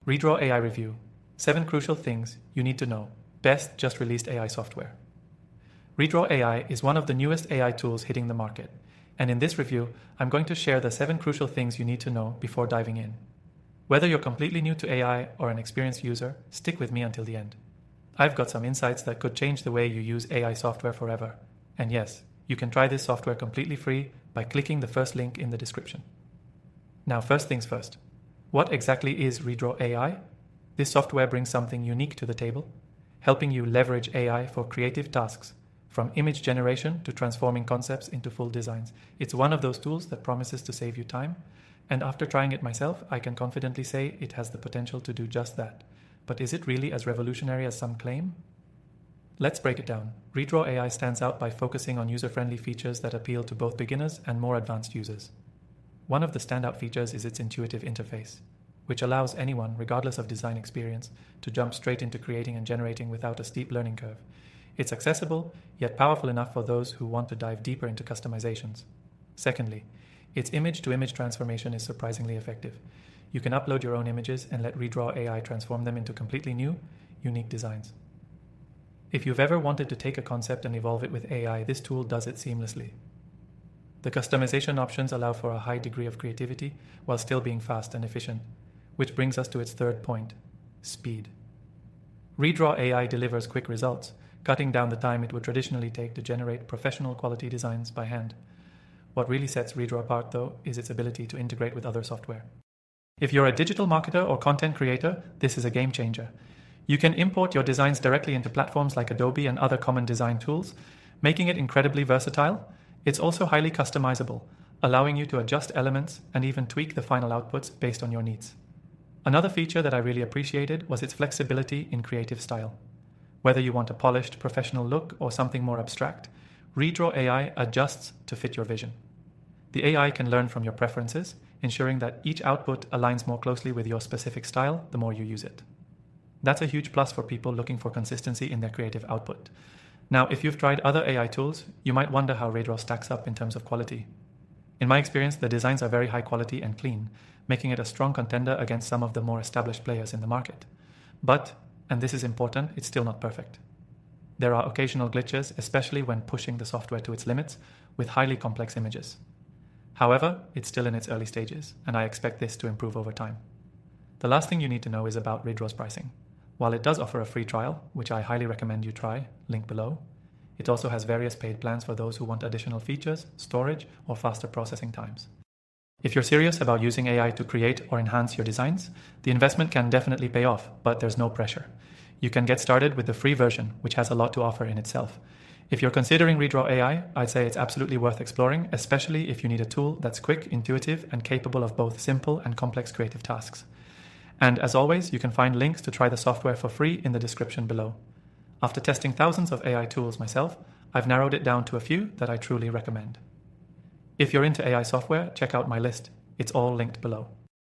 Redraw AI Review. 7 crucial things you need to know. Best just released AI software. Redraw AI is one of the newest AI tools hitting the market. And in this review, I'm going to share the 7 crucial things you need to know before diving in. Whether you're completely new to AI or an experienced user, stick with me until the end. I've got some insights that could change the way you use AI software forever. And yes, you can try this software completely free by clicking the first link in the description. Now, first things first. What exactly is Redraw AI? This software brings something unique to the table, helping you leverage AI for creative tasks, from image generation to transforming concepts into full designs. It's one of those tools that promises to save you time, and after trying it myself, I can confidently say it has the potential to do just that. But is it really as revolutionary as some claim? Let's break it down. Redraw AI stands out by focusing on user-friendly features that appeal to both beginners and more advanced users. One of the standout features is its intuitive interface, which allows anyone, regardless of design experience, to jump straight into creating and generating without a steep learning curve. It's accessible, yet powerful enough for those who want to dive deeper into customizations. Secondly, its image-to-image transformation is surprisingly effective. You can upload your own images and let Redraw AI transform them into completely new, unique designs. If you've ever wanted to take a concept and evolve it with AI, this tool does it seamlessly. The customization options allow for a high degree of creativity while still being fast and efficient, which brings us to its third point: speed. Redraw AI delivers quick results, cutting down the time it would traditionally take to generate professional quality designs by hand. What really sets Redraw apart, though, is its ability to integrate with other software. If you're a digital marketer or content creator, this is a game changer. You can import your designs directly into platforms like Adobe and other common design tools, making it incredibly versatile. It's also highly customizable, allowing you to adjust elements and even tweak the final outputs based on your needs. Another feature that I really appreciated was its flexibility in creative style. Whether you want a polished, professional look or something more abstract, Redraw AI adjusts to fit your vision. The AI can learn from your preferences, ensuring that each output aligns more closely with your specific style the more you use it. That's a huge plus for people looking for consistency in their creative output. Now, if you've tried other AI tools, you might wonder how Redraw stacks up in terms of quality. In my experience, the designs are very high quality and clean, making it a strong contender against some of the more established players in the market. But, and this is important, it's still not perfect. There are occasional glitches, especially when pushing the software to its limits with highly complex images. However, it's still in its early stages, and I expect this to improve over time. The last thing you need to know is about Redraw's pricing. While it does offer a free trial, which I highly recommend you try, link below, it also has various paid plans for those who want additional features, storage, or faster processing times. If you're serious about using AI to create or enhance your designs, the investment can definitely pay off, but there's no pressure. You can get started with the free version, which has a lot to offer in itself. If you're considering Redraw AI, I'd say it's absolutely worth exploring, especially if you need a tool that's quick, intuitive, and capable of both simple and complex creative tasks. And as always, you can find links to try the software for free in the description below. After testing thousands of AI tools myself, I've narrowed it down to a few that I truly recommend. If you're into AI software, check out my list. It's all linked below.